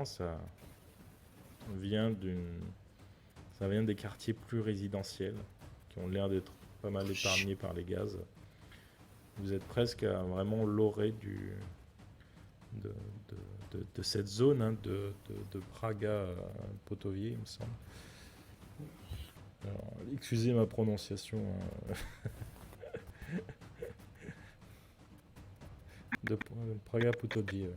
clairement, vient ça vient des quartiers plus résidentiels qui ont l'air d'être pas mal épargnés par les gaz. Vous êtes presque à vraiment l'orée de cette zone hein, de Praga Potovier, il me semble. Alors, excusez ma prononciation. De Praga Potovier. Ouais.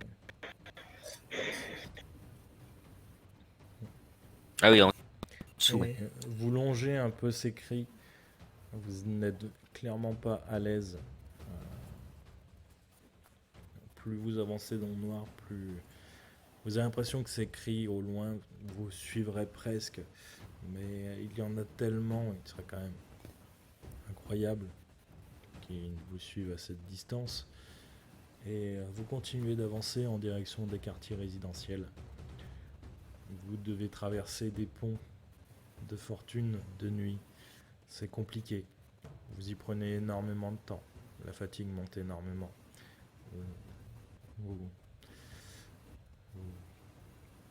Ah oui, en dessous. Ouais. Vous longez un peu ces cris. Vous n'êtes clairement pas à l'aise. Plus vous avancez dans le noir, plus vous avez l'impression que ces cris au loin vous suivraient presque. Mais il y en a tellement, il serait quand même incroyable qu'ils vous suivent à cette distance. Et vous continuez d'avancer en direction des quartiers résidentiels. Vous devez traverser des ponts de fortune de nuit. C'est compliqué. Vous y prenez énormément de temps. La fatigue monte énormément.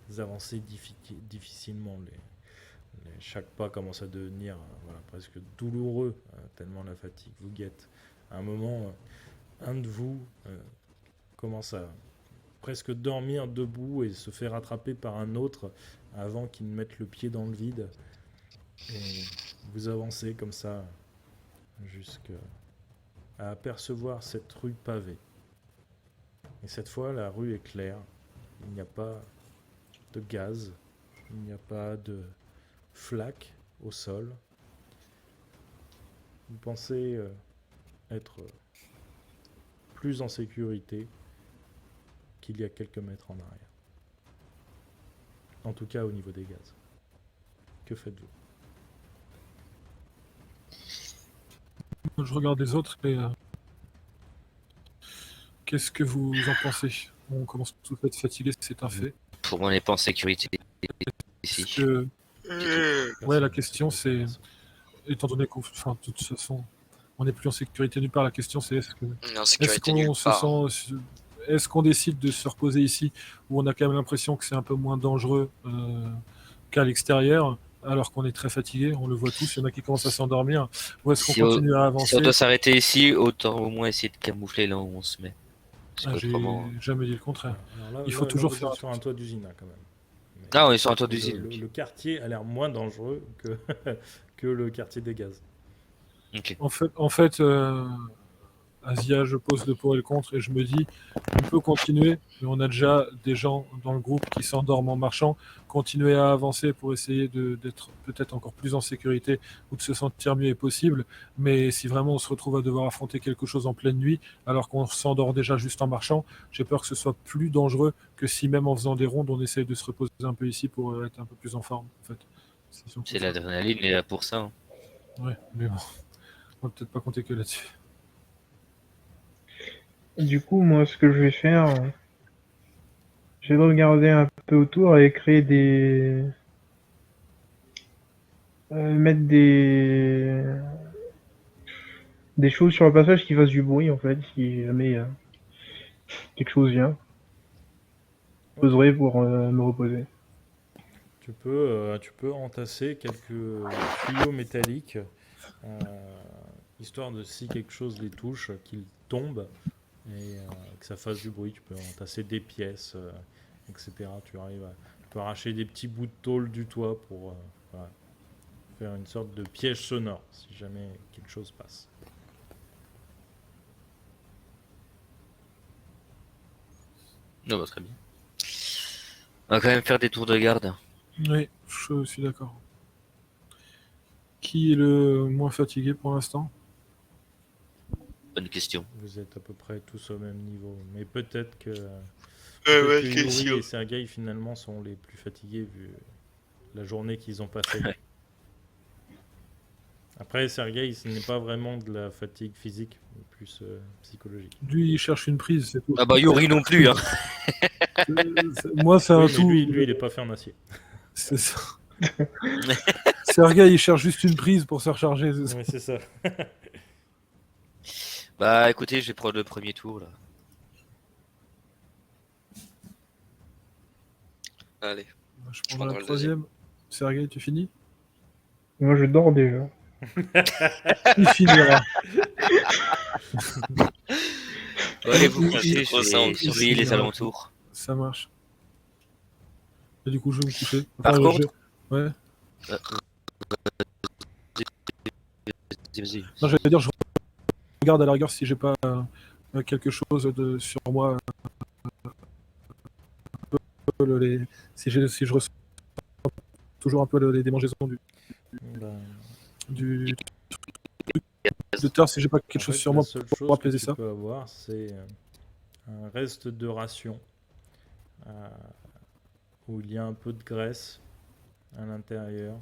Vous avancez difficilement. Chaque pas commence à devenir presque douloureux, tellement la fatigue vous guette. À un moment, un de vous commence à presque dormir debout et se fait rattraper par un autre avant qu'il ne mette le pied dans le vide. Et vous avancez comme ça jusqu'à apercevoir cette rue pavée. Et cette fois, la rue est claire. Il n'y a pas de gaz, il n'y a pas de flaques au sol. Vous pensez être plus en sécurité qu'il y a quelques mètres en arrière. En tout cas au niveau des gaz. Que faites-vous ? Je regarde les autres et qu'est-ce que vous en pensez? On commence tous à être fatigués, c'est un fait. Pour moi, on n'est pas en sécurité ici. Que... Ouais, la question c'est, étant donné qu'on, enfin, de toute façon, on n'est plus en sécurité nulle part. La question c'est est-ce qu'on décide de se reposer ici où on a quand même l'impression que c'est un peu moins dangereux qu'à l'extérieur, alors qu'on est très fatigué, on le voit tous, il y en a qui commencent à s'endormir, ou est-ce qu'on continue à avancer? Si on doit s'arrêter ici, autant au moins essayer de camoufler là où on se met. J'ai jamais dit le contraire. Là, il faut toujours faire sur un toit d'usine quand même. Mais on est sur un toit d'usine. Le quartier a l'air moins dangereux que le quartier des gaz. Okay. En fait Asia, je pose le pour et le contre et je me dis, on peut continuer, mais on a déjà des gens dans le groupe qui s'endorment en marchant, continuer à avancer pour essayer d'être peut-être encore plus en sécurité ou de se sentir mieux est possible, mais si vraiment on se retrouve à devoir affronter quelque chose en pleine nuit, alors qu'on s'endort déjà juste en marchant, j'ai peur que ce soit plus dangereux que si même en faisant des rondes, on essaye de se reposer un peu ici pour être un peu plus en forme, en fait. C'est l'adrénaline, il est là pour ça. Hein. Ouais, mais bon, on va peut-être pas compter que là-dessus. Du coup, moi, ce que je vais faire, je vais regarder un peu autour et créer mettre des choses sur le passage qui fassent du bruit, en fait, si jamais quelque chose vient. Je poserai pour me reposer. Tu peux entasser quelques tuyaux métalliques, histoire de si quelque chose les touche, qu'ils tombent et que ça fasse du bruit. Tu peux entasser des pièces, etc. Tu peux arracher des petits bouts de tôle du toit pour faire une sorte de piège sonore si jamais quelque chose passe. Non, très bien. On va quand même faire des tours de garde. Oui, je suis d'accord. Qui est le moins fatigué pour l'instant? Bonne question. Vous êtes à peu près tous au même niveau, mais peut-être que Yuri et Sergueï finalement sont les plus fatigués vu la journée qu'ils ont passée. Après, Sergueï, ce n'est pas vraiment de la fatigue physique, mais plus psychologique. Lui, il cherche une prise, c'est tout. Ah bah Yuri non plus. Hein. Moi, c'est un tout. Lui, il n'est pas fait en acier. C'est ça. Sergueï, il cherche juste une prise pour se recharger. Oui, c'est ça. Bah écoutez, je vais prendre le premier tour là. Allez. Je Je prendrai prendrai la le deuxième. troisième. Sergei, tu finis? Moi, je dors déjà. Il finira. Bon, allez vous Il- coucher, trop je ça en vais plus. surveiller les finira. alentours. Ça marche. Et du coup, je vais me coucher. Par contre- Ouais. Vas-y. Non, j'allais dire, je regarde à la rigueur si j'ai pas quelque chose sur moi. Si je ressens toujours un peu les démangeaisons Ben, du de tard, si j'ai pas quelque en chose fait, sur la moi seule pour chose que apaiser tu ça. peux avoir, c'est un reste de ration euh, où il y a un peu de graisse à l'intérieur.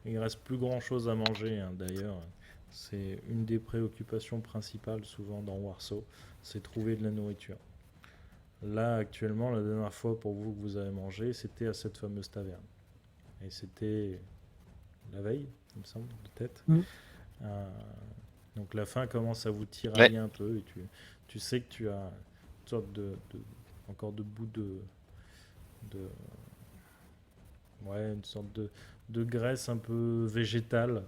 Il reste plus grand chose à manger, hein, d'ailleurs. C'est une des préoccupations principales souvent dans Warsaw, c'est trouver de la nourriture. Là, actuellement, la dernière fois pour vous que vous avez mangé, c'était à cette fameuse taverne. Et c'était la veille, il me semble, de tête. Mm. Euh, donc la faim commence à vous tirailler Ouais. un peu et tu sais que tu as une sorte encore de bout de ouais, une sorte de graisse un peu végétale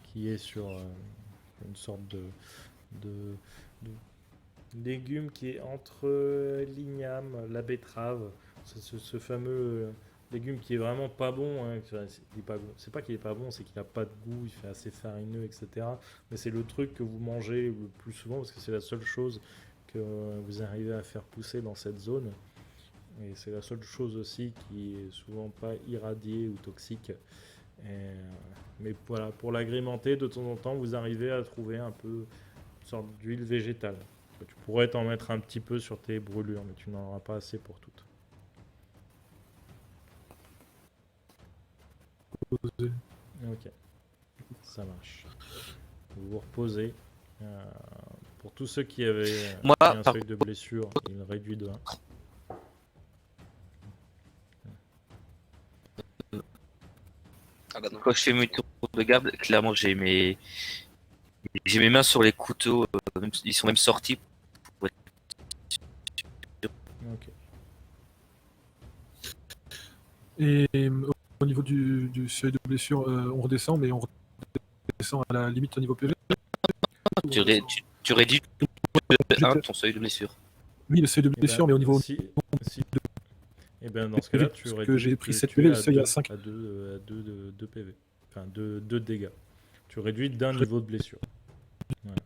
qui est sur une sorte de, de légume qui est entre l'igname, la betterave, ce fameux légume qui est vraiment pas bon, hein. Il est pas bon. C'est pas qu'il est pas bon, c'est qu'il a pas de goût, il fait assez farineux, etc. Mais c'est le truc que vous mangez le plus souvent parce que c'est la seule chose que vous arrivez à faire pousser dans cette zone. Et c'est la seule chose aussi qui est souvent pas irradiée ou toxique. Mais voilà, pour l'agrémenter, de temps en temps, vous arrivez à trouver un peu une sorte d'huile végétale. Tu pourrais t'en mettre un petit peu sur tes brûlures, mais tu n'en auras pas assez pour toutes. Ok, ça marche. Vous vous reposez. Pour tous ceux qui avaient Moi, pris un par seuil de blessure, il réduit de 1. Ah bah non. Quand je fais mes tours de garde, clairement j'ai mes mains sur les couteaux, ils sont même sortis. Ok. Et au niveau du seuil de blessure, on redescend, mais on redescend à la limite au niveau PV. Tu réduis de J'étais- 1 ton seuil de blessure. Oui, le seuil de Eh blessure, ben, mais au niveau si, et ben dans ce cas-là, tu parce que réduis, j'ai pris tu 7 es PV, le à seuil à 2 5. à 2 PV. Enfin, 2 dégâts. Tu réduis d'un niveau de blessure. Voilà.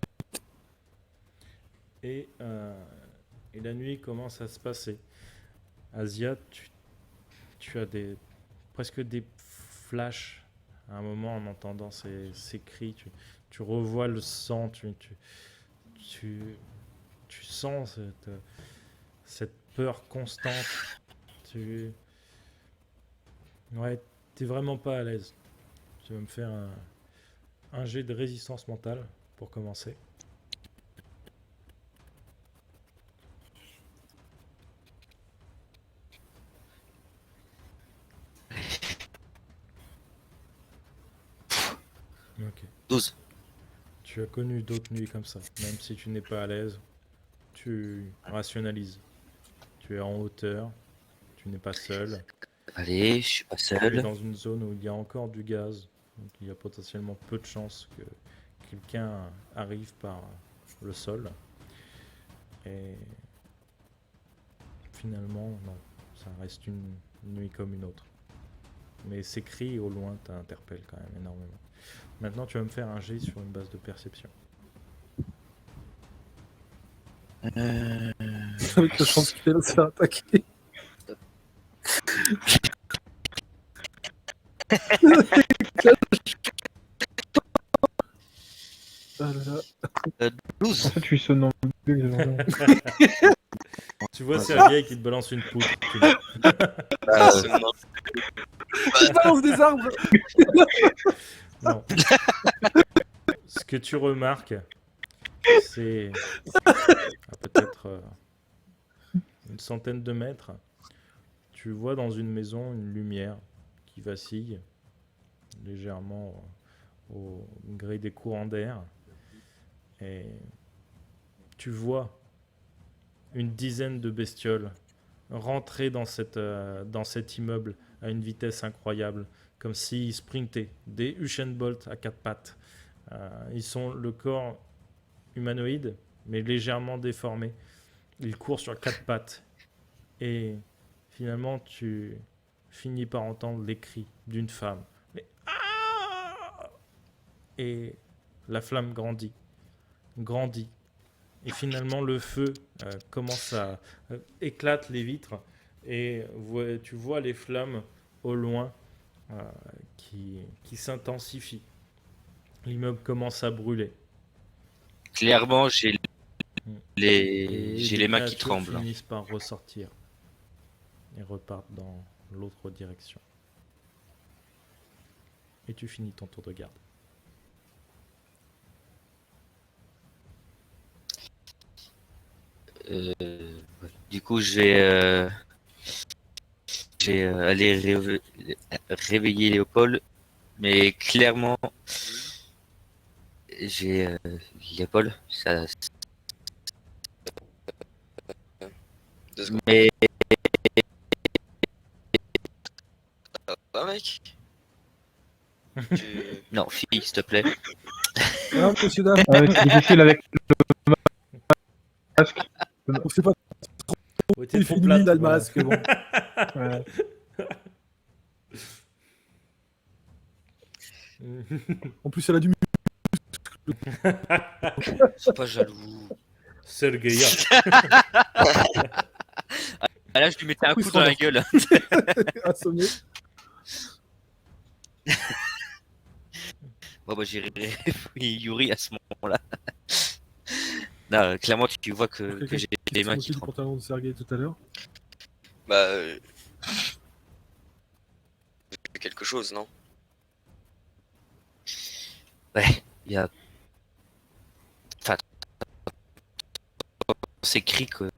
Et la nuit commence à se passer. Asia, tu as presque des flashs à un moment en entendant ces cris. Tu revois le sang, tu sens cette peur constante. Ouais, t'es vraiment pas à l'aise. Tu vas me faire un jet de résistance mentale pour commencer. Ok. 12. Tu as connu d'autres nuits comme ça. Même si tu n'es pas à l'aise, tu rationalises. Tu es en hauteur, tu n'es pas seul. Allez, je suis pas Tu es seul. dans une zone où il y a encore du gaz. Donc il y a potentiellement peu de chances que quelqu'un arrive par le sol. Et finalement, non. Ça reste une nuit comme une autre. Mais ces cris au loin t'interpellent quand même énormément. Maintenant, tu vas me faire un jet sur une base de perception. Avec la chance qu'il va se faire attaquer. Ah là là. 12. En fait, je suis somnambule. Tu vois Sergei qui te balance une poutre. Tu dis, C'est mort. Il balance des arbres. non. Ce que tu remarques, c'est à peut-être une centaine de mètres. Tu vois dans une maison une lumière qui vacille légèrement au gré des courants d'air. Et tu vois une dizaine de bestioles rentrer dans cet immeuble à une vitesse incroyable, comme s'ils sprintaient, des Usain Bolt à quatre pattes. Ils sont le corps humanoïde, mais légèrement déformé. Ils courent sur quatre pattes. Et finalement, tu finis par entendre les cris d'une femme. Mais ah! Et la flamme grandit. Et finalement, le feu commence à éclate les vitres. Et tu vois les flammes au loin qui s'intensifient. L'immeuble commence à brûler. Clairement, j'ai Et j'ai les les mains qui créatures tremblent. finissent par ressortir et repartent dans l'autre direction. Et tu finis ton tour de garde. Du coup, je vais aller réveiller Léopold, mais clairement, j'ai Léopold, ça, 2 secondes. mais Ça va, mec? Tu... non, fille, s'il te plaît. Ah, monsieur, dame, C'est difficile avec le masque. on sait pas Ouais, il fait une mine à le masque, bon. Ouais. En plus, elle a du Sois pas jaloux. Sergeïa. Ah là, je lui mettais un Oui, coup dans la Sandor. gueule. assommé. Bon, bah, j'irai réveiller Yuri à ce moment-là. Non, clairement, tu vois que j'ai les mains qui du tremblent. pantalon de Sergei tout à l'heure. Bah... quelque chose, non? Ouais, il y a. Enfin, ces cris que.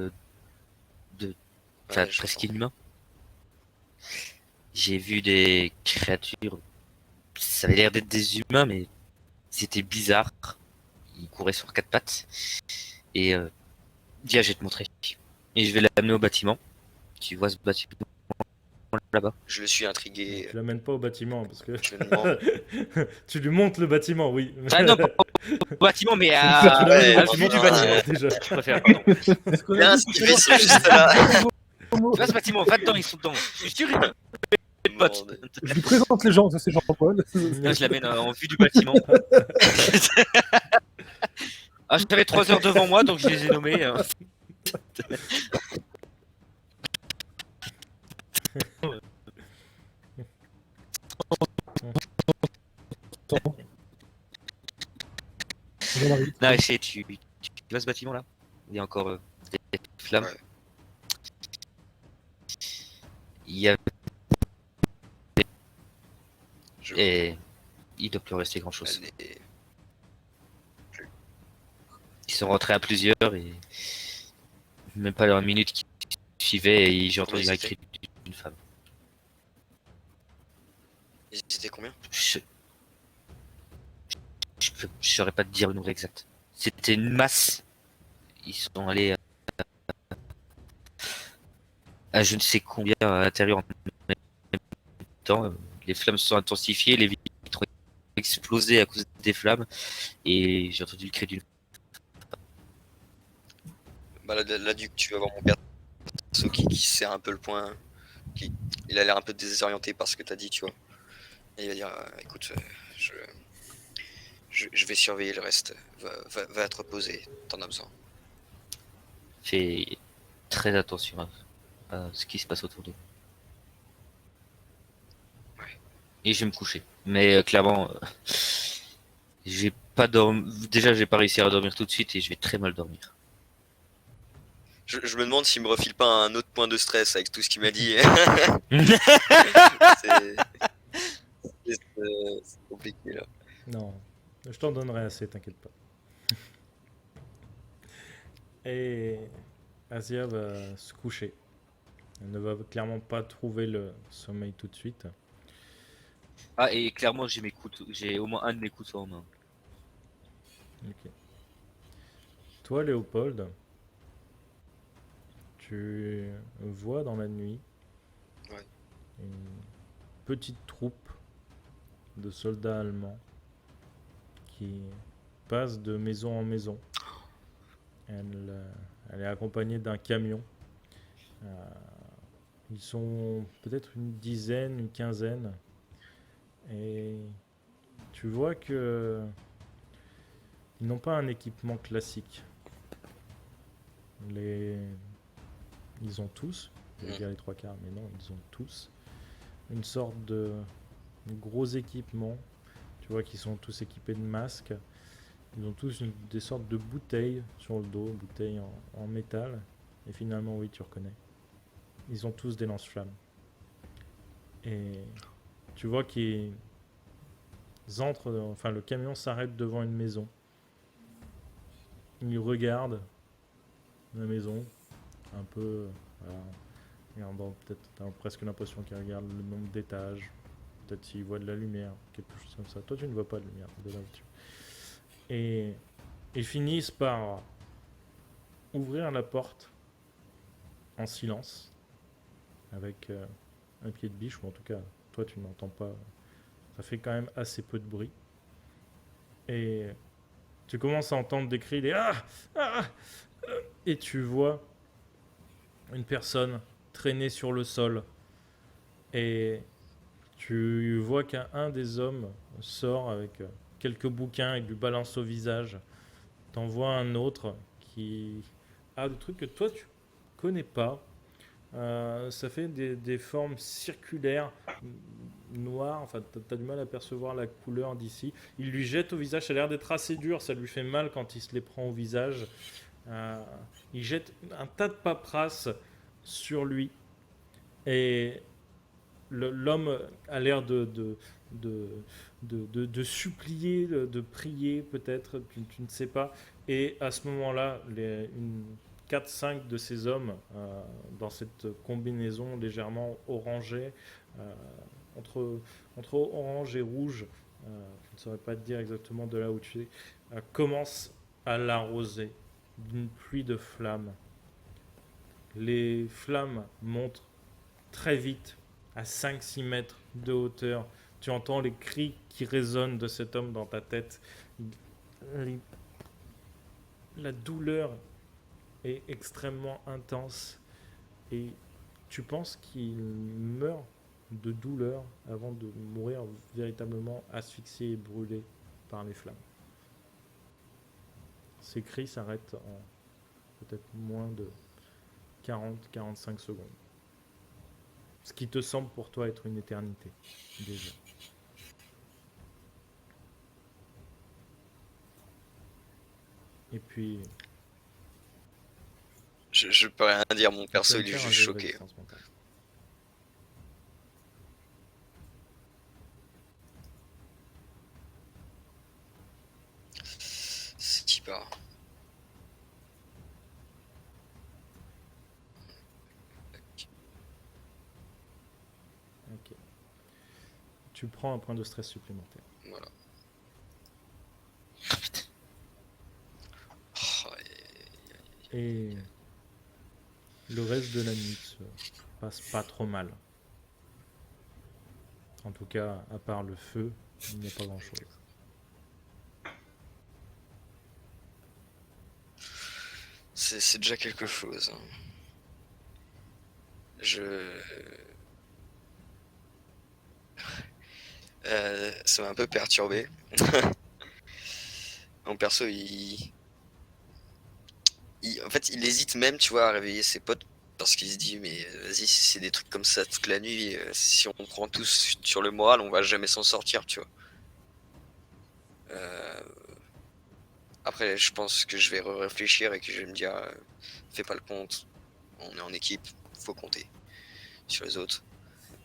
Enfin, Ouais, je presque comprends. inhumains. J'ai vu des créatures. Ça avait l'air d'être des humains, mais c'était bizarre. Ils couraient sur quatre pattes. Et. Dia, je vais te montrer. Et je vais l'amener au bâtiment. Tu vois ce bâtiment là-bas? Je suis intrigué. Tu l'amènes pas au bâtiment parce que Je me demande... tu lui montres le bâtiment, oui. Ah non, pas au bâtiment, mais Tu à, l'amènes ouais, au à vue du non, bâtiment. ouais. déjà. Je préfère, pardon. C'est ce qu'on a Bien, dit tout à Stevie, l'heure. c'est juste là. Tu vois ce bâtiment, va dedans, ils sont dedans. Je suis sûr, ils potes. Bordel. Je lui présente les gens, ça c'est Jean-Paul. Là, je l'amène en vue du bâtiment. Ah, j'avais 3 heures devant moi, donc je les ai nommés. Jean-Marie. Non, tu vois ce bâtiment là? Il y a encore des flammes. Ouais. Il y a... Je... Et il doit plus rester grand chose. Elle est- Ils sont rentrés à plusieurs et même pas dans une minute qui suivait et j'ai entendu Combien un ils cri d'une femme. Ils étaient combien? Je saurais pas te dire le nombre exact. C'était une masse. Ils sont allés à je ne sais combien à l'intérieur en même temps. Les flammes se sont intensifiées, les vitres ont explosé à cause des flammes et j'ai entendu le cri d'une. Bah là, du coup, tu vas voir mon perso qui serre un peu le poing. Il a l'air un peu désorienté par ce que t'as dit, tu vois. Et il va dire, écoute, je vais surveiller le reste. Va te reposer, t'en as besoin. Fais très attention à ce qui se passe autour de vous. Ouais. Et je vais me coucher. Mais clairement, j'ai pas dormi. Déjà, j'ai pas réussi à dormir tout de suite et je vais très mal dormir. Je me demande s'il me refile pas un autre point de stress avec tout ce qu'il m'a dit. C'est compliqué là. Non, je t'en donnerai assez, t'inquiète pas. Et Asia va se coucher. Elle ne va clairement pas trouver le sommeil tout de suite. Ah, et clairement, j'ai mes couteaux. J'ai au moins un de mes couteaux en main. Ok. Toi, Léopold, Tu vois dans la nuit Ouais. une petite troupe de soldats allemands qui passe de maison en maison. Elle est accompagnée d'un camion. Euh, Ils sont peut-être une dizaine, une quinzaine. Et tu vois que ils n'ont pas un équipement classique. Ils ont tous, je vais dire les trois quarts, mais non, ils ont tous une sorte de gros équipement. Tu vois qu'ils sont tous équipés de masques. Ils ont tous des sortes de bouteilles sur le dos, bouteilles en métal. Et finalement, oui, tu reconnais. Ils ont tous des lance-flammes. Et tu vois qu'ils entrent, enfin le camion s'arrête devant une maison. Ils regardent la maison, un peu, voilà, regardant peut-être, t'as presque l'impression qu'ils regardent le nombre d'étages, peut-être s'ils voient de la lumière, quelque chose comme ça. Toi, tu ne vois pas de lumière de là où tu es. Et ils finissent par ouvrir la porte en silence, avec un pied de biche, ou en tout cas, toi, tu n'entends pas. Ça fait quand même assez peu de bruit. Et tu commences à entendre des cris, des ah, ah, et tu vois une personne traîner sur le sol. Et tu vois qu'un des hommes sort avec quelques bouquins et lui balance au visage. T'en vois un autre qui a des trucs que toi tu connais pas. Ça fait des formes circulaires noires. Enfin, t'as du mal à percevoir la couleur d'ici. Il lui jette au visage. Ça a l'air d'être assez dur. Ça lui fait mal quand il se les prend au visage. Il jette un tas de paperasse sur lui. Et l'homme a l'air de supplier, de prier peut-être, tu ne sais pas. Et à ce moment-là, 4-5 de ces hommes, dans cette combinaison légèrement orangée, euh, entre orange et rouge, je ne saurais pas te dire exactement de là où tu es, commencent à l'arroser d'une pluie de flammes. Les flammes montent très vite, à 5-6 mètres de hauteur. Tu entends les cris qui résonnent de cet homme dans ta tête. La douleur est extrêmement intense et tu penses qu'il meurt de douleur avant de mourir véritablement asphyxié et brûlé par les flammes. Ces cris s'arrêtent en peut-être moins de 40-45 secondes. Ce qui te semble pour toi être une éternité, déjà. Et puis, Je peux rien dire, mon tu perso vas me il est faire un juste jet de choqué. résistance mentale. C'est qui part. Ok. Tu prends un point de stress supplémentaire. Voilà. Oh, Et le reste de la nuit se passe pas trop mal. En tout cas, à part le feu, il n'y a pas grand-chose. c'est déjà quelque chose. Hein. Ça m'a un peu perturbé. Mon perso, en fait, il hésite même, tu vois, à réveiller ses potes parce qu'il se dit, mais vas-y, si c'est des trucs comme ça toute la nuit, si on prend tous sur le moral, on va jamais s'en sortir, tu vois. Après, je pense que je vais réfléchir et que je vais me dire, fais pas le compte, on est en équipe, faut compter sur les autres.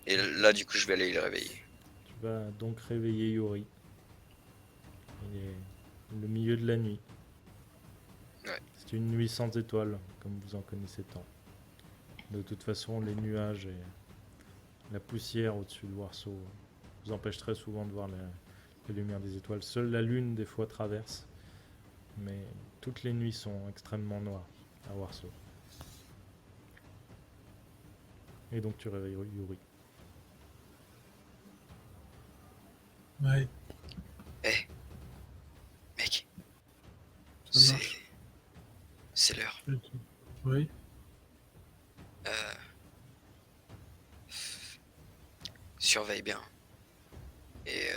Et là, du coup, je vais aller le réveiller. Tu vas donc réveiller Yori. Il est le milieu de la nuit. Ouais. C'est une nuit sans étoiles, comme vous en connaissez tant. De toute façon, les nuages et la poussière au-dessus de Warsaw vous empêchent très souvent de voir la lumière des étoiles. Seule la lune, des fois, traverse. Mais toutes les nuits sont extrêmement noires à Warsaw. Et donc tu réveilles Yuri. Ouais, Eh, mec, ça c'est marche. c'est l'heure. Oui, Euh, surveille bien et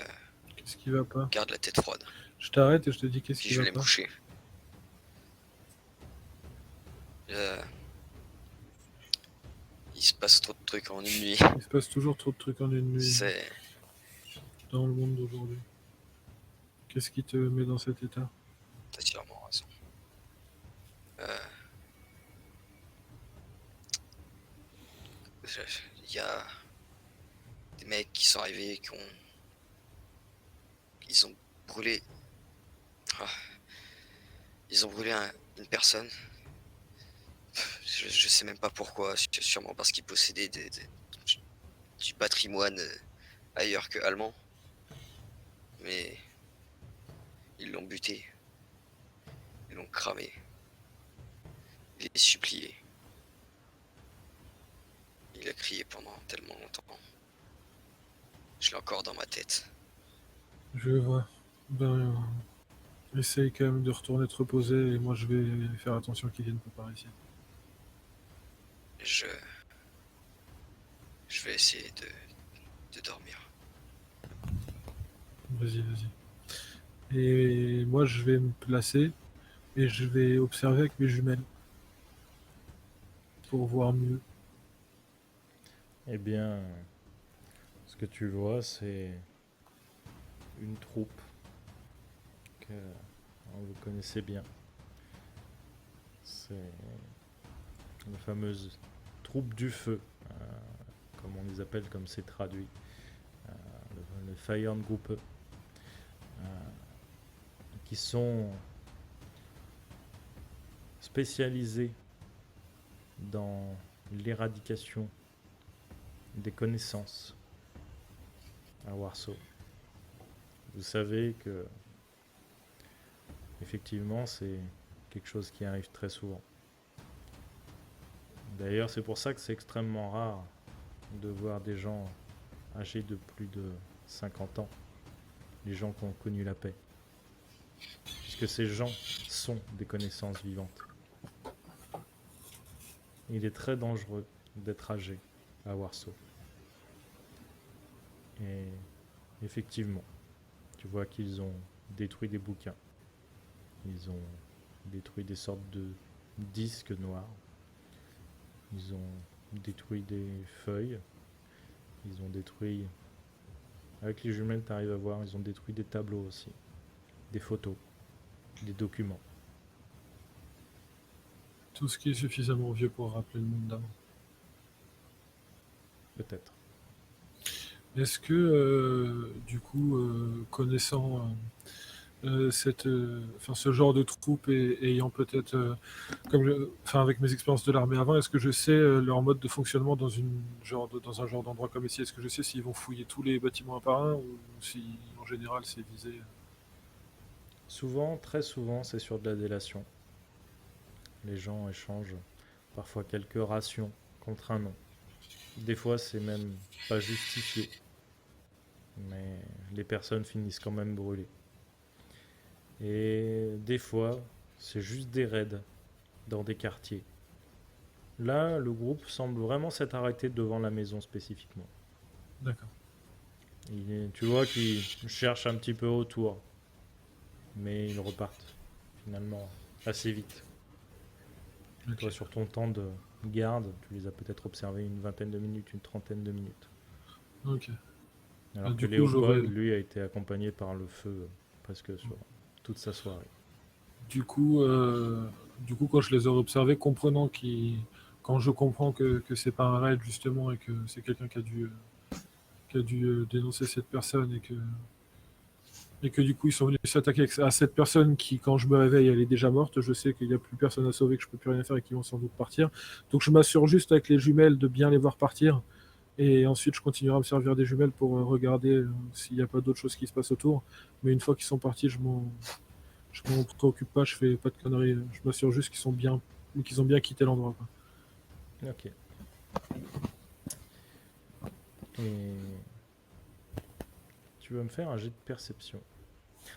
qu'est-ce qui va pas? garde la tête froide. Je t'arrête et je te dis qu'est-ce Puis qui je va vais aller me pas. coucher. Il se passe trop de trucs en une nuit. Il se passe toujours trop de trucs en une nuit C'est dans le monde d'aujourd'hui. Qu'est-ce qui te met dans cet état? T'as sûrement raison. Il y a des mecs qui sont arrivés qui ont. Ils ont brûlé. Ah, ils ont brûlé une personne. Je sais même pas pourquoi. Sûrement parce qu'ils possédaient du patrimoine ailleurs que allemand. Mais ils l'ont buté. Ils l'ont cramé. Il est supplié. Il a crié pendant tellement longtemps. Je l'ai encore dans ma tête. Je vois. Ben, essaye quand même de retourner te reposer et moi je vais faire attention qu'il vienne pas par ici. Je vais essayer de dormir. Vas-y, vas-y. Et moi je vais me placer et je vais observer avec mes jumelles pour voir mieux. Eh bien, ce que tu vois, c'est une troupe que vous connaissez bien. C'est la fameuse troupe du feu, comme on les appelle, comme c'est traduit, le Fire Group, qui sont spécialisés dans l'éradication des connaissances à Warsaw. Vous savez que effectivement c'est quelque chose qui arrive très souvent. D'ailleurs, c'est pour ça que c'est extrêmement rare de voir des gens âgés de plus de 50 ans, les gens qui ont connu la paix. Puisque ces gens sont des connaissances vivantes. Il est très dangereux d'être âgé à Warsaw. Et effectivement, tu vois qu'ils ont détruit des bouquins. Ils ont détruit des sortes de disques noirs. Ils ont détruit des feuilles. Ils ont détruit... Avec les jumelles, tu arrives à voir, ils ont détruit des tableaux aussi. Des photos. Des documents. Tout ce qui est suffisamment vieux pour rappeler le monde d'avant. Peut-être. Est-ce que, du coup, connaissant ce genre de troupe et ayant peut-être, avec mes expériences de l'armée avant, est-ce que je sais leur mode de fonctionnement dans un genre d'endroit comme ici? Est-ce que je sais s'ils vont fouiller tous les bâtiments un par un ou si en général c'est visé? Souvent, très souvent, c'est sur de la délation. Les gens échangent parfois quelques rations contre un nom. Des fois, c'est même pas justifié. Mais les personnes finissent quand même brûlées. Et des fois, c'est juste des raids dans des quartiers. Là, le groupe semble vraiment s'être arrêté devant la maison spécifiquement. D'accord. Tu vois qu'ils cherchent un petit peu autour. Mais ils repartent finalement assez vite. Ok. Toi, sur ton temps de garde, tu les as peut-être observés une vingtaine de minutes, une trentaine de minutes. Ok. Alors Du que coup, Léopold, lui, a été accompagné par le feu presque sur toute sa soirée. Du coup, quand je les aurais observés, quand je comprends que c'est pas un raid justement et que c'est quelqu'un qui a dû dénoncer cette personne et que du coup ils sont venus s'attaquer à cette personne qui, quand je me réveille, elle est déjà morte. Je sais qu'il n'y a plus personne à sauver, que je peux plus rien faire et qu'ils vont sans doute partir. Donc je m'assure juste avec les jumelles de bien les voir partir. Et ensuite, je continuerai à me servir des jumelles pour regarder s'il n'y a pas d'autres choses qui se passent autour. Mais une fois qu'ils sont partis, je m'en préoccupe pas, je fais pas de conneries. Je m'assure juste qu'ils ont bien quitté l'endroit, quoi. Ok. Et tu vas me faire un jet de perception.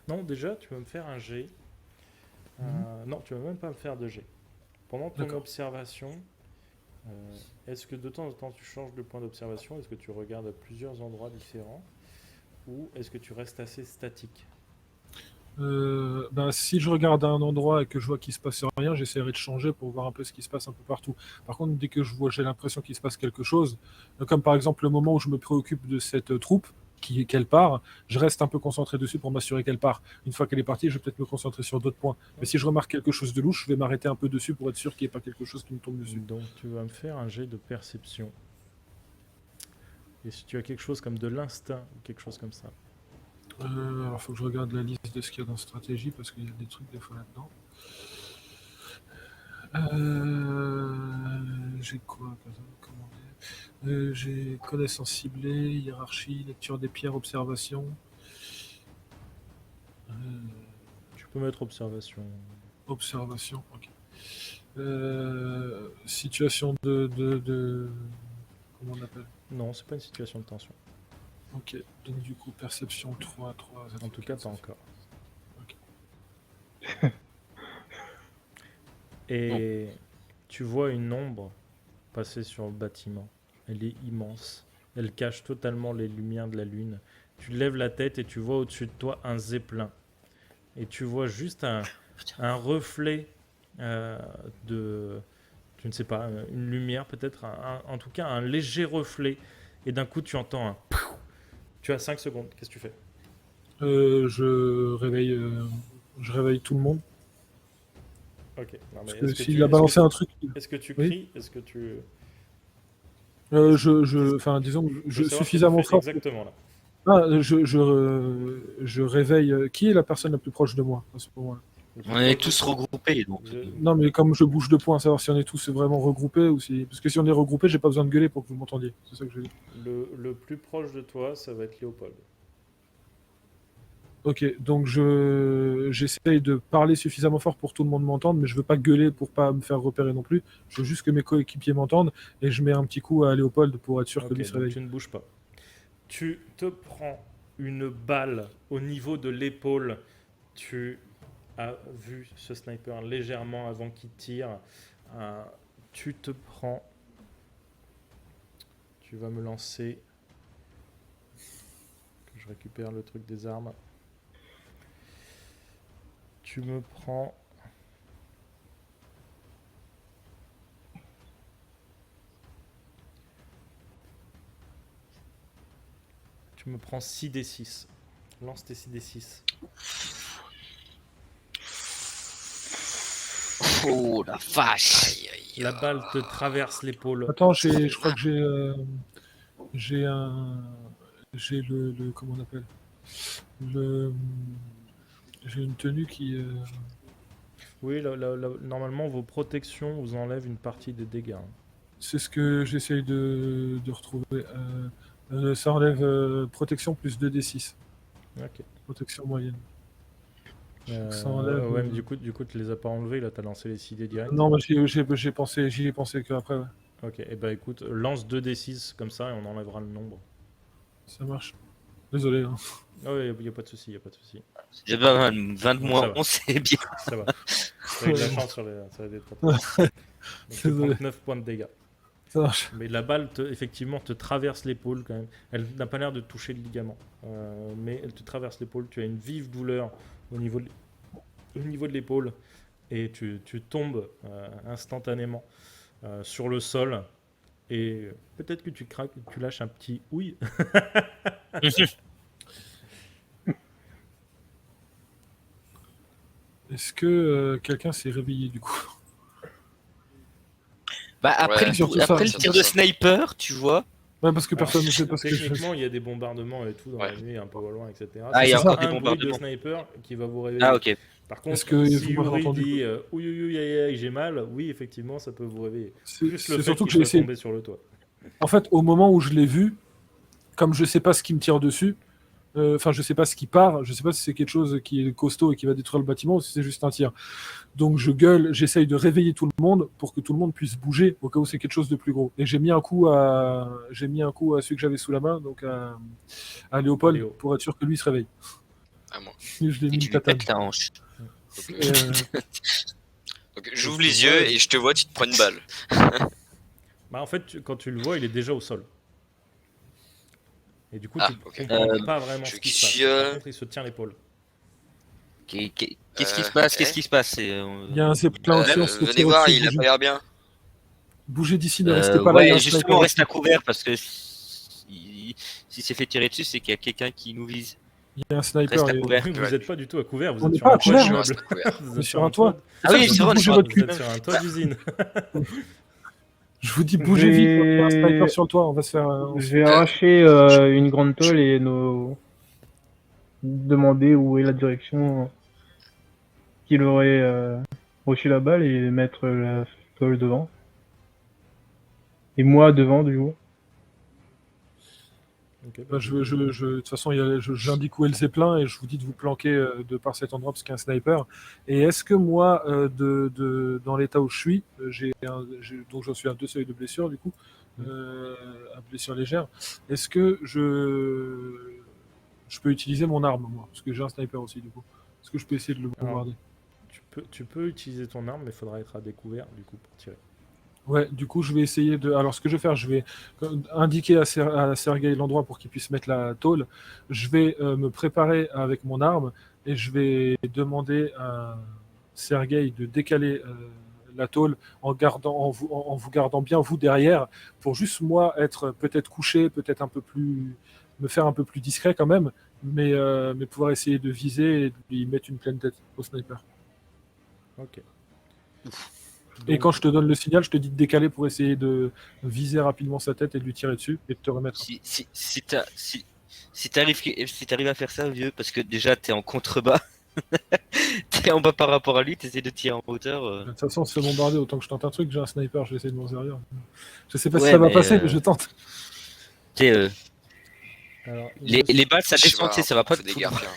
Non, déjà, tu vas me faire un jet. Non, tu vas même pas me faire de jet. Pendant ton D'accord. observation, est-ce que de temps en temps tu changes de point d'observation? Est-ce que tu regardes à plusieurs endroits différents? Ou est-ce que tu restes assez statique? Si je regarde à un endroit et que je vois qu'il se passe rien, j'essaierai de changer pour voir un peu ce qui se passe un peu partout. Par contre, dès que j'ai l'impression qu'il se passe quelque chose, comme par exemple le moment où je me préoccupe de cette troupe, qu'elle part, je reste un peu concentré dessus pour m'assurer qu'elle part. Une fois qu'elle est partie, je vais peut-être me concentrer sur d'autres points. Mais si je remarque quelque chose de louche, je vais m'arrêter un peu dessus pour être sûr qu'il n'y ait pas quelque chose qui me tombe dessus. Donc tu vas me faire un jet de perception. Et si tu as quelque chose comme de l'instinct ou quelque chose comme ça. Alors, faut que je regarde la liste de ce qu'il y a dans stratégie parce qu'il y a des trucs des fois là-dedans. J'ai quoi j'ai connaissance ciblée, hiérarchie, lecture des pierres, observation. Tu peux mettre observation. Observation, ok. Situation comment on appelle? Non, c'est pas une situation de tension. Ok, donc du coup, perception 3. En tout cas, pas encore. Ok. Et tu vois une ombre passer sur le bâtiment. Elle est immense. Elle cache totalement les lumières de la lune. Tu lèves la tête et tu vois au-dessus de toi un zeppelin. Et tu vois juste un reflet de... Je ne sais pas, une lumière peut-être. En tout cas, un léger reflet. Et d'un coup, tu entends un... Tu as 5 secondes. Qu'est-ce que tu fais? Je réveille tout le monde. Ok. Non, mais Parce que s'il a balancé un truc. Est-ce que tu Oui. cries? Est-ce que tu... Disons que Je veux savoir ce que tu suffisamment fais fort. exactement là. Je réveille. Qui est la personne la plus proche de moi à ce moment-là? On est tous regroupés, donc. Non, mais comme je bouge de points, savoir si on est tous vraiment regroupés ou si. Parce que si on est regroupés, j'ai pas besoin de gueuler pour que vous m'entendiez. C'est ça que je veux dire. Le plus proche de toi, ça va être Léopold. Ok, donc j'essaye de parler suffisamment fort pour que tout le monde m'entende, mais je veux pas gueuler pour pas me faire repérer non plus. Je veux juste que mes coéquipiers m'entendent et je mets un petit coup à Léopold pour être sûr que Ok, lui se donc réveille. tu ne bouges pas. Tu te prends une balle au niveau de l'épaule. Tu as vu ce sniper légèrement avant qu'il tire. Tu te prends... Tu vas me lancer... Que je récupère le truc des armes. Tu me prends... Tu me prends 6d6. Lance tes 6d6. Oh la vache! Aïe, aïe, La balle te traverse l'épaule. Attends, je crois que j'ai comment on appelle? J'ai une tenue qui. Oui, normalement, vos protections vous enlèvent une partie des dégâts. C'est ce que j'essaye de retrouver. Ça enlève protection plus 2d6. Ok. Protection moyenne. Ça Ouais, enlève, mais du coup, tu les as pas enlevés, là, t'as lancé les 6D direct. Non, mais j'y ai pensé qu'après, ouais. Ok, et bah écoute, lance 2d6 comme ça et on enlèvera le nombre. Ça marche. Désolé. Hein. Ah ouais, y a pas de souci, y a pas de souci. C'est déjà pas mal, 20 Donc, moins ça va. 11, c'est bien. Ça va. Avec de la chance sur les dés. Donc, tu Désolé. prends 9 points de dégâts. Ça marche. Mais la balle, effectivement, te traverse l'épaule quand même. Elle n'a pas l'air de toucher le ligament. Mais elle te traverse l'épaule. Tu as une vive douleur au niveau de l'épaule. Et tu tombes instantanément sur le sol. Et peut-être que tu craques, tu lâches un petit ouïe. Est-ce que quelqu'un s'est réveillé du coup? Bah après, Ouais, surtout après ça, le tir de ça. sniper, tu vois. Ouais, parce que personne ne sait parce que Techniquement, il y a des bombardements et tout dans la Ouais. nuit, un peu au loin, etc. Ah, il y a C'est encore un des bruit de bombardements. sniper qui va vous réveiller. Ah ok. Par contre, Est-ce que si vous m'avez Yuri entendu, dit ouïe, ouïe, ouïe, aïe, j'ai mal, oui, effectivement, ça peut vous réveiller. C'est Juste le fait surtout que qu'il j'ai soit essayé. tombé sur le toit. En fait, au moment où je l'ai vu, comme je sais pas ce qui me tire dessus, Enfin, je sais pas ce qui part, je sais pas si c'est quelque chose qui est costaud et qui va détruire le bâtiment ou si c'est juste un tir. Donc je gueule, j'essaye de réveiller tout le monde pour que tout le monde puisse bouger au cas où c'est quelque chose de plus gros. Et j'ai mis un coup à celui que j'avais sous la main, donc à Léopold, Léo. pour être sûr que lui se réveille. À moi. Et je l'ai Et mis tu une lui tatane. pètes la hanche. Donc j'ouvre les yeux et je te vois, tu te prends une balle. Bah, en fait, quand tu le vois, il est déjà au sol. Et du coup, Ah, tu ok. comprends pas vraiment je ce qui se suis, passe. Par contre, il se tient l'épaule. Qu'est-ce qui se passe? Qu'est-ce eh, qui se passe? Il y a un zeppelin au-dessus, on se fait venez tirer voir, dessus, il a pas l'air bien. bougez d'ici, ne restez pas là, il y a Ouais, un justement, sniper on reste au-dessus. à couvert parce que s'il s'est fait tirer dessus, c'est qu'il y a quelqu'un qui nous vise. Il y a un sniper. Reste à couvert. Vous n'êtes pas du tout à couvert, vous On êtes n'est sur pas un à toit couvert, Je hein. d'immeuble. reste à couvert. Vous On est êtes sur un toit. Ah Ça, oui, je vous c'est dis, vrai, on est bougez sur un votre Vous cul. êtes sur un toit d'usine. Je vous dis, bougez vite, il y a un sniper sur le toit, on va se faire... on se- J'ai arraché une grande tôle et demander où est la direction qu'il aurait reçu la balle et mettre la tôle devant. Et moi devant, du coup. Ok, Bah, de toute façon, j'indique où est le zeppelin et je vous dis de vous planquer de par cet endroit parce qu'il y a un sniper. Et est-ce que moi, dans l'état où je suis, donc j'en suis à 2 seuils de blessure du coup, à blessure légère, est-ce que je peux utiliser mon arme, moi? Parce que j'ai un sniper aussi du coup. Est-ce que je peux essayer de le bombarder? tu peux utiliser ton arme, mais il faudra être à découvert du coup pour tirer. Ouais, du coup, je vais essayer de. Alors, ce que je vais faire, je vais indiquer à Sergei l'endroit pour qu'il puisse mettre la tôle. Je vais me préparer avec mon arme et je vais demander à Sergei de décaler la tôle en vous gardant bien vous derrière pour juste moi être peut-être couché, peut-être un peu plus. Me faire un peu plus discret quand même, mais pouvoir essayer de viser et de lui mettre une pleine tête au sniper. Ok. Et Donc, quand je te donne le signal, je te dis de décaler pour essayer de viser rapidement sa tête et de lui tirer dessus et de te remettre. Si t'arrives à faire ça, vieux, parce que déjà t'es en contrebas, t'es en bas par rapport à lui, t'essaies de tirer en hauteur. De toute façon, on se fait bombarder autant que je tente un truc. J'ai un sniper, je vais essayer de m'en servir. Je sais pas si Ouais, ça va mais, passer, mais je tente. Tu sais, alors, les balles ça Je sais descend, tu sais, pas, ça va pas faut te des foutre. garfiens,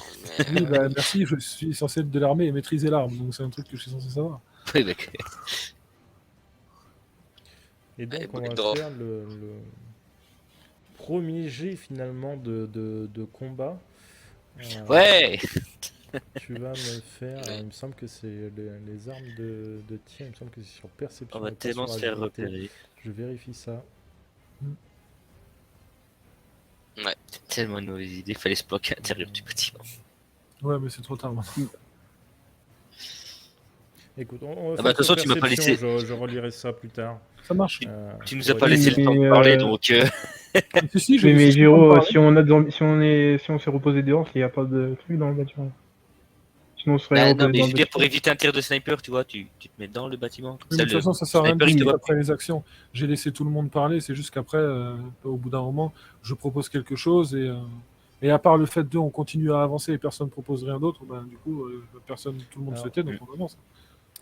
mais Oui, bah, merci, je suis censé être de l'armée et maîtriser l'arme, donc c'est un truc que je suis censé savoir. Oui, mec. et donc, Allez, on va bullet drop. faire le premier jet finalement de combat. Ouais. Tu vas me faire. Alors, il me semble que c'est les armes de tir. Il me semble que c'est sur perception. On va et pas tellement sur se faire agilité. repérer. Je vérifie ça. C'est tellement une mauvaise idée, fallait se bloquer à l'intérieur du bâtiment. Ouais, mais c'est trop tard maintenant. Écoute, on va Ah bah, faire de toute sur façon, tu m'as pas perception, laissé. je relirai ça plus tard. Ça marche. Tu nous as pour pas être laissé sûr. le temps de Mais, parler, donc. Si, j'ai Mais laissé tout le monde Giro, parler. si on a dormi, si on s'est reposé dehors, il n'y a pas de truc dans le bâtiment. Sinon on serait Bah, non, reposé mais dans je le veux dire, pour bâtiment. éviter un tir de sniper, tu vois, tu te mets dans le bâtiment. Comme Mais ça, de toute le façon, ça sert à rien de sniper, il te discuter voit. après les actions. J'ai laissé tout le monde parler, c'est juste qu'après, au bout d'un moment, je propose quelque chose et à part le fait on continue à avancer et personne ne propose rien d'autre, bah, du coup, tout le monde Alors, se tait, donc on avance.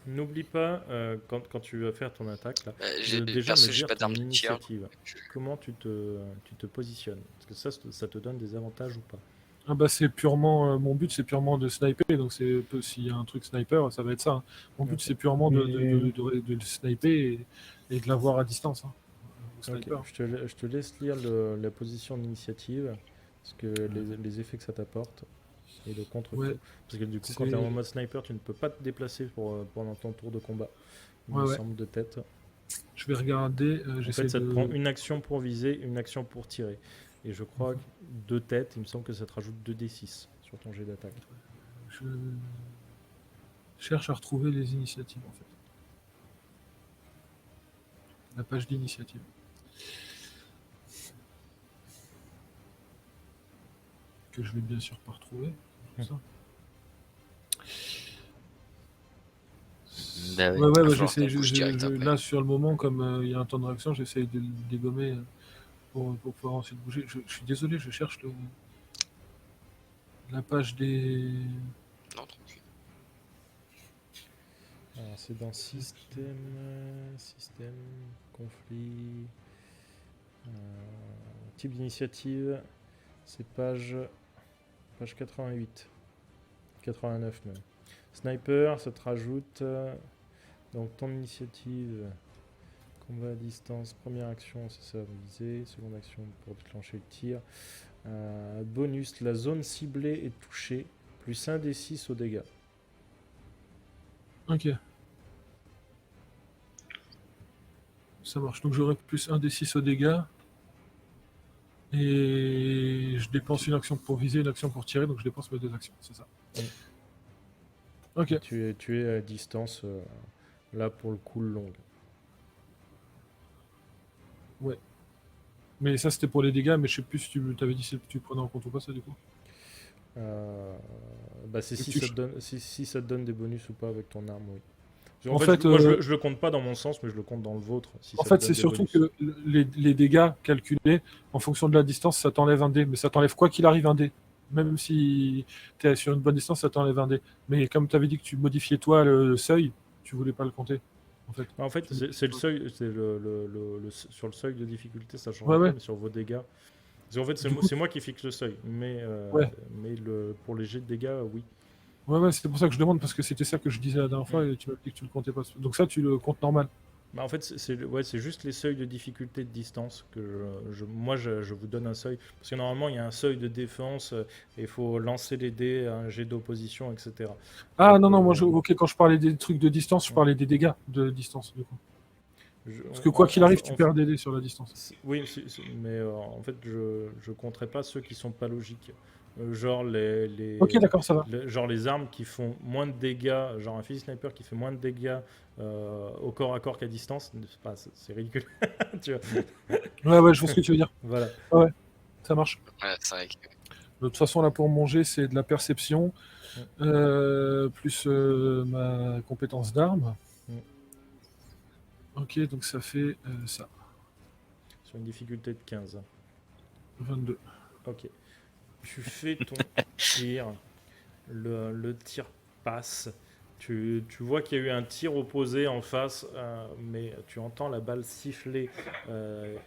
N'oublie pas, quand tu vas faire ton attaque, là, de déjà perso, me j'ai dire pas ton d'arme de tir. initiative. Comment tu te positionnes. Parce que ça te donne des avantages ou pas. Ah bah c'est purement mon but, c'est purement de sniper, donc s'il y a un truc sniper, ça va être ça, hein. Mon but Ok. c'est purement Mais- de le sniper et de l'avoir à distance, hein, au Ok, sniper. je te laisse lire la position d'initiative, parce que les effets que ça t'apporte, et le contre-coup. Ouais, Parce que du coup, quand c'est- tu es en mode sniper, tu ne peux pas te déplacer pendant ton tour de combat. Il Ouais, me ouais. semble de tête. Je vais regarder, En j'essaie fait, ça te prend de... une action pour viser, une action pour tirer. Et je crois que de tête, il me semble que ça te rajoute 2d6 sur ton jet d'attaque. Je cherche à retrouver les initiatives en fait. La page d'initiative. Que je vais bien sûr pas retrouver. c'est pour ça. Bah ouais. Ouais, va bah, falloir j'essaie, qu'on couche direct après. là sur le moment, comme il y a un temps de réaction, j'essaye de le dégommer pour pouvoir ensuite bouger. Je suis désolé, je cherche la page des... Non, tranquille. Alors, c'est dans système, conflit, type d'initiative, c'est page Page 88. 89 même. Sniper, ça te rajoute donc ton initiative, combat à distance, première action, c'est ça, viser, seconde action pour déclencher le tir. Bonus, la zone ciblée est touchée, plus 1 des 6 aux dégâts. Ok. Ça marche. Donc j'aurai plus 1 des 6 aux dégâts. Et je dépense une action pour viser, une action pour tirer, donc je dépense mes 2 actions, c'est ça. Ok. Tu es à distance, là pour le coup longue. Mais ça c'était pour les dégâts, mais je sais plus si tu t'avais dit si tu prenais en compte ou pas ça du coup. C'est Et si tu ça, ch- te donne, si ça te donne des bonus ou pas avec ton arme, oui. En fait, moi, je le compte pas dans mon sens, mais je le compte dans le vôtre. Si En ça fait, te donne c'est des surtout bonus. que les dégâts calculés en fonction de la distance, ça t'enlève un dé. Mais ça t'enlève quoi qu'il arrive un dé. Même si tu es sur une bonne distance, ça t'enlève un dé. Mais comme tu avais dit que tu modifiais toi le seuil, tu voulais pas le compter. En fait. En fait, c'est le seuil, c'est sur le seuil de difficulté, ça change Ouais, un peu, ouais. mais sur vos dégâts. En fait, Du coup, c'est moi qui fixe le seuil, mais Ouais. pour les jets de dégâts, oui. Ouais, c'est pour ça que je demande, parce que c'était ça que je disais la dernière fois et tu m'as dit que tu le comptais pas. Donc ça, tu le comptes normal. En fait, c'est juste les seuils de difficulté de distance que je vous donne un seuil. Parce que normalement, il y a un seuil de défense, et il faut lancer les dés, un jet d'opposition, etc. Ah Donc, non, ok, quand je parlais des trucs de distance, je parlais des dégâts de distance, du coup. Parce que quoi qu'il arrive, tu perds des dés sur la distance. Oui, mais en fait, je compterai pas ceux qui sont pas logiques. Genre Ok, d'accord, ça va. genre les armes qui font moins de dégâts, genre un fusil sniper qui fait moins de dégâts au corps à corps qu'à distance, c'est ridicule. Tu vois. Ouais, je vois ce que tu veux dire. Voilà. Ça marche. Ouais, c'est vrai que De toute façon, là, pour manger, c'est de la perception, plus ma compétence d'arme. Ok, donc ça fait ça. Sur une difficulté de 15. 22. Ok. Tu fais ton tir. Le tir passe. Tu vois qu'il y a eu un tir opposé en face, mais tu entends la balle siffler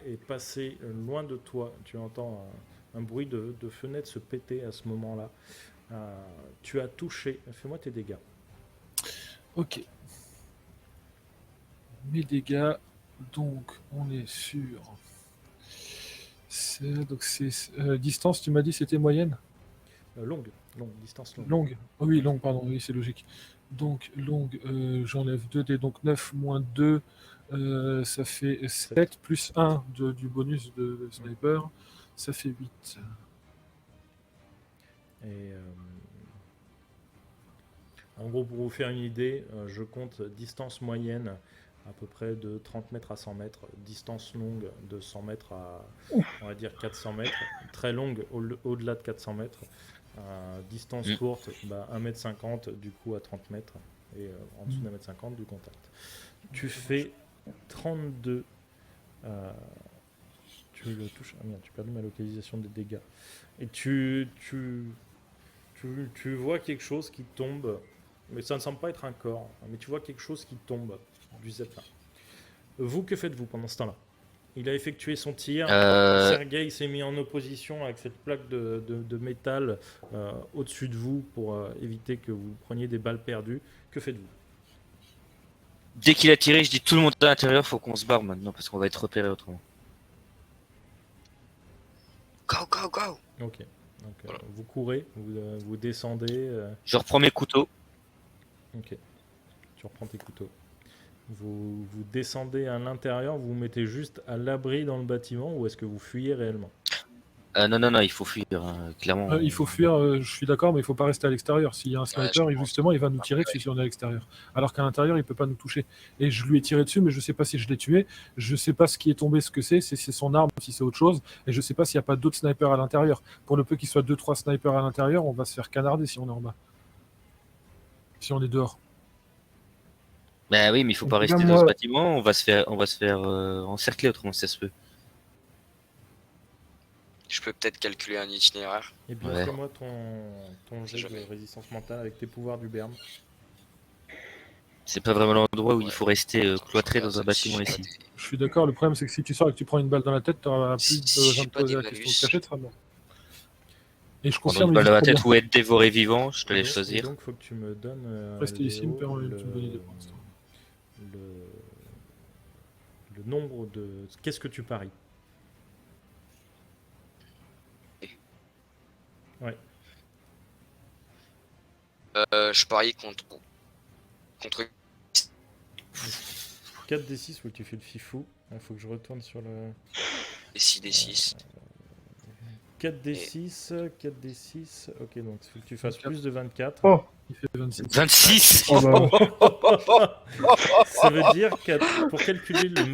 et passer loin de toi. Tu entends un bruit de fenêtre se péter à ce moment-là. Tu as touché. Fais-moi tes dégâts. Ok. Mes dégâts, donc on est sur. Donc c'est distance, tu m'as dit c'était moyenne? Longue, distance longue. Longue. Oh oui, longue, pardon, oui, c'est logique. Donc longue, j'enlève 2 dés, donc 9 moins 2, ça fait 7 plus 1 du bonus de sniper, ça fait 8. Et en gros, pour vous faire une idée, je compte distance moyenne à peu près de 30 mètres à 100 mètres, distance longue de 100 mètres à, on va dire, 400 mètres, très longue au-delà de 400 mètres, distance courte, 1m50 du coup à 30 mètres, et en dessous d'1m50 du contact. Tu fais 32, tu le touches, ah merde, j'ai perdu ma localisation des dégâts, et tu vois quelque chose qui tombe, mais ça ne semble pas être un corps, mais tu vois quelque chose qui tombe du zeppelin. Vous, que faites-vous pendant ce temps-là? Il a effectué son tir, Sergueï s'est mis en opposition avec cette plaque de métal au-dessus de vous pour éviter que vous preniez des balles perdues. Que faites-vous? Dès qu'il a tiré, je dis tout le monde à l'intérieur, faut qu'on se barre maintenant parce qu'on va être repéré autrement. go, go, go. Ok. Donc, vous courez, vous descendez. Je reprends mes couteaux. Ok. Tu reprends tes couteaux. Vous descendez à l'intérieur, vous vous mettez juste à l'abri dans le bâtiment ou est-ce que vous fuyez réellement? Non, il faut fuir, clairement. Il faut fuir, je suis d'accord, mais il faut pas rester à l'extérieur. S'il y a un sniper, justement, il va nous tirer dessus si on est à l'extérieur. Alors qu'à l'intérieur, il peut pas nous toucher. Et je lui ai tiré dessus, mais je sais pas si je l'ai tué. Je sais pas ce qui est tombé, ce que c'est son arme, si c'est autre chose. Et je sais pas s'il n'y a pas d'autres snipers à l'intérieur. Pour le peu qu'il soit 2-3 snipers à l'intérieur, on va se faire canarder si on est en bas. Si on est dehors. Bah oui, mais il faut pas rester dans ce bâtiment, on va se faire encercler autrement si ça se peut. Je peux peut-être calculer un itinéraire. Et bien, fais-moi ton jet Jamais. de résistance mentale avec tes pouvoirs du Berm. C'est pas vraiment l'endroit où il faut rester cloîtré dans un bâtiment ici. Je suis d'accord, le problème c'est que si tu sors et que tu prends une balle dans la tête, tu n'auras plus besoin de poser la question de cachet, tu seras mort. Et je Prendre confirme, une il balle dit dans la trop tête bien. ou être dévoré vivant, je te laisse Et choisir. donc, faut que tu me donnes. Rester ici Léo, me permet une bonne idée pour l'instant. le, le nombre de. Qu'est-ce que tu paries? Ouais. Je parie contre 4d6, faut que tu fais le fifou. Il faut que je retourne sur le. les 6d6. 4d6, 4d6. Ok, donc il faut que tu fasses plus de 24. Oh, Il fait 26. 26 oh bah, Ça veut dire que pour calculer le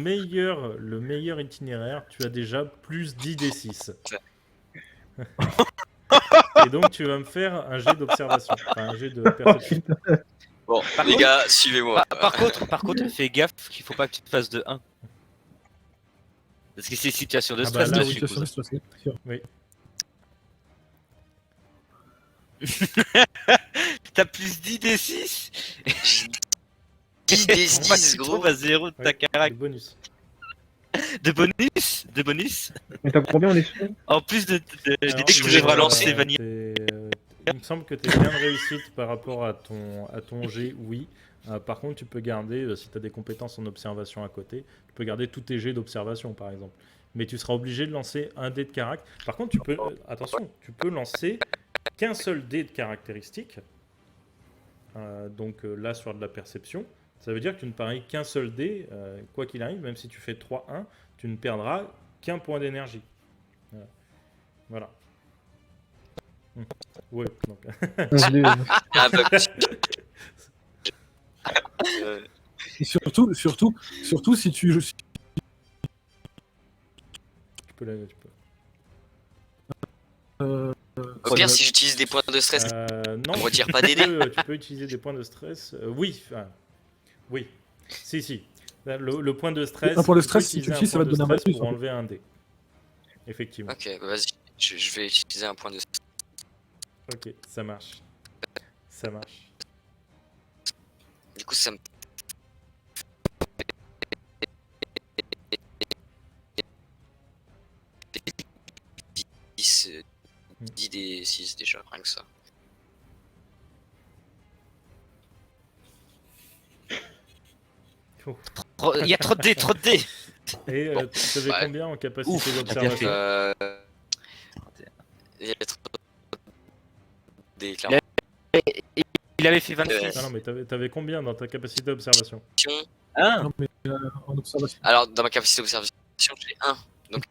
meilleur itinéraire, tu as déjà plus 10d6. Et donc tu vas me faire un jet d'observation, enfin un jet de perception. Bon, Par les contre- gars, suivez-moi. Par contre, fais gaffe qu'il faut pas que tu te fasses de 1. Parce que c'est situation de Ah bah stress là, dessus. Situation cousin. stressée, sûr. T'as plus 10 des 6 J'ai 10 des Pour pas que 6, tu gros. trouves à 0 de ta Ouais, carac. le bonus. De bonus. De bonus. mais t'as combien en esprit? En plus des Alors, dés que tu je devras vais lancer, Vanilla. Il me semble que tu es bien de réussite par rapport à ton jet, oui. Par contre, tu peux garder, si tu as des compétences en observation à côté, tu peux garder tous tes jets d'observation, par exemple. Mais tu seras obligé de lancer un dé de carac. Par contre, tu peux, attention, tu peux lancer qu'un seul dé de caractéristique. Donc là, sur de la perception. Ça veut dire que tu ne paries qu'un seul dé, quoi qu'il arrive, même si tu fais 3-1, tu ne perdras qu'un point d'énergie. Voilà. Ouais, donc. 11 dés. Ah bah, Et surtout, si tu. Tu peux la. Tu peux. au pire, si j'utilise des points de stress, Non, on retire pas des dés. tu peux utiliser des points de stress. Oui, enfin, oui. Si. Là, le point de stress. Un point de tu peux stress, si tu utiliser un utilises, ça va point te donner un de stress malus, pour en fait. enlever un dé. Effectivement. Ok, bah vas-y, je vais utiliser un point de stress. Ok, ça marche. Ça marche. Du coup, ça me. fait 10 des 6 déjà, rien que ça. Il y a trop de dés, trop de dés. Et tu avais Ouais. combien en capacité Ouf, d'observation? Il y a trop des clairement. Il avait fait 26. Ah non, mais t'avais combien dans ta capacité d'observation? Ah, Non, mais en observation. Alors, dans ma capacité d'observation, j'ai 1. Donc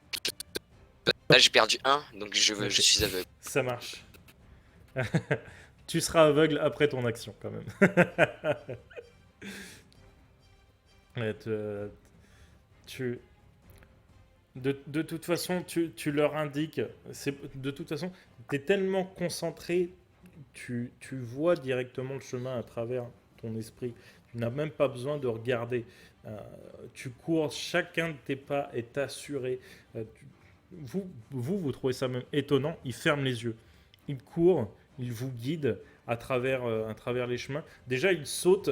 là, j'ai perdu 1, donc je suis aveugle. Ça marche. Tu seras aveugle après ton action, quand même. Ouais, de toute façon, tu leur indiques. De toute façon, tu es tellement concentré, tu vois directement le chemin à travers ton esprit. Tu n'as même pas besoin de regarder. Tu cours, chacun de tes pas est assuré. Vous trouvez ça même étonnant. Il ferme les yeux. Il court, il vous guide à travers les chemins. Déjà, il saute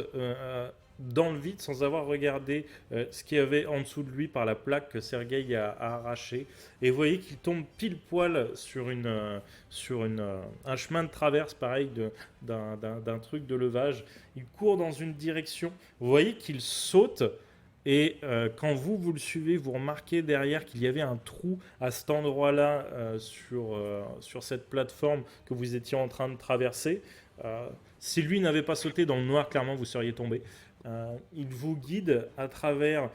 dans le vide sans avoir regardé ce qu'il y avait en dessous de lui par la plaque que Sergueï a arrachée. Et vous voyez qu'il tombe pile poil sur un chemin de traverse, pareil, d'un truc de levage. Il court dans une direction. Vous voyez qu'il saute. Et quand vous le suivez, vous remarquez derrière qu'il y avait un trou à cet endroit-là sur cette plateforme que vous étiez en train de traverser. Si lui n'avait pas sauté dans le noir, clairement, vous seriez tombé. Il vous guide à travers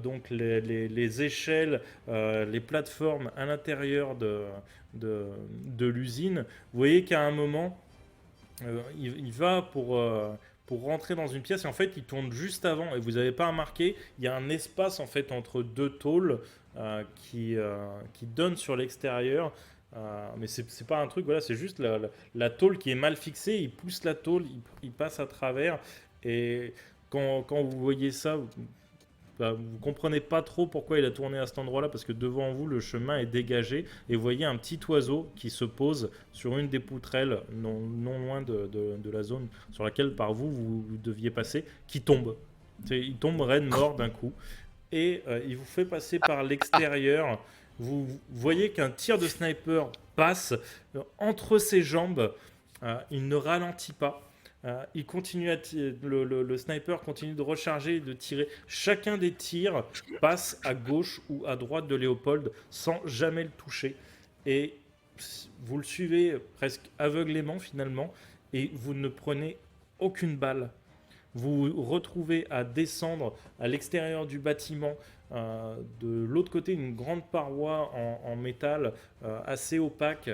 donc les échelles, les plateformes à l'intérieur de l'usine. Vous voyez qu'à un moment, il va pour rentrer dans une pièce, et en fait, il tourne juste avant, et vous n'avez pas remarqué, il y a un espace en fait entre deux tôles qui donne sur l'extérieur. Mais c'est pas un truc, voilà, c'est juste la tôle qui est mal fixée. Il pousse la tôle, il passe à travers, et quand vous voyez ça, vous comprenez pas trop pourquoi il a tourné à cet endroit-là, parce que devant vous, le chemin est dégagé, et vous voyez un petit oiseau qui se pose sur une des poutrelles, non loin de la zone sur laquelle par vous deviez passer, qui tombe. Il tombe raide mort d'un coup, et il vous fait passer par l'extérieur. vous voyez qu'un tir de sniper passe entre ses jambes. Il ne ralentit pas. Il continue le sniper continue de recharger et de tirer. Chacun des tirs passe à gauche ou à droite de Léopold sans jamais le toucher. Et vous le suivez presque aveuglément finalement et vous ne prenez aucune balle. Vous vous retrouvez à descendre à l'extérieur du bâtiment. De l'autre côté, une grande paroi en métal assez opaque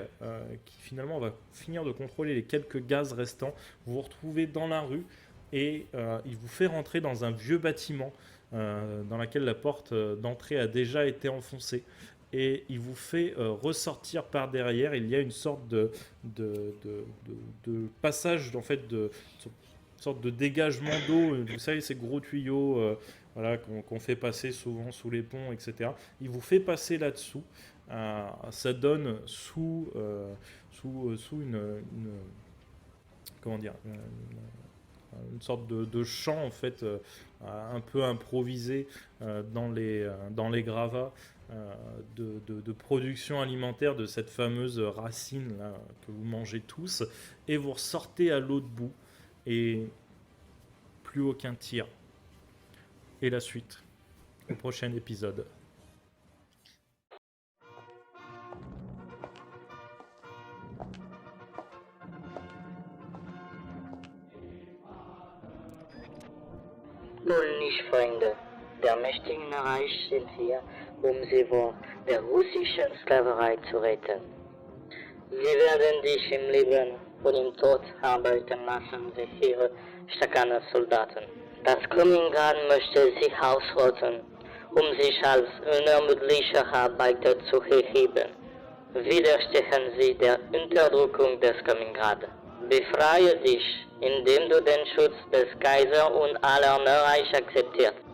qui finalement va finir de contrôler les quelques gaz restants. Vous vous retrouvez dans la rue et il vous fait rentrer dans un vieux bâtiment dans lequel la porte d'entrée a déjà été enfoncée. Et il vous fait ressortir par derrière. Il y a une sorte de passage, en fait, une sorte de dégagement d'eau. Vous savez, ces gros tuyaux voilà, qu'on fait passer souvent sous les ponts, etc. Il vous fait passer là-dessous. Ça donne sous comment dire, une sorte de champ, en fait, un peu improvisé dans les gravats. De production alimentaire de cette fameuse racine là, que vous mangez tous, et vous ressortez à l'autre bout et plus aucun tir. Et la suite au prochain épisode. Wohl nicht, Freunde. Der mächtigen Reich sind wir, sie vor der russischen Sklaverei zu retten. Sie werden dich im Leben und im Tod arbeiten lassen, wie ihre starken Soldaten. Das Kaliningrad möchte sich ausrotten, sich als unermüdliche Arbeiter zu erheben. Widerstehen Sie der Unterdrückung des Kaliningrad. Befreie dich, indem du den Schutz des Kaisers und aller Reich akzeptierst.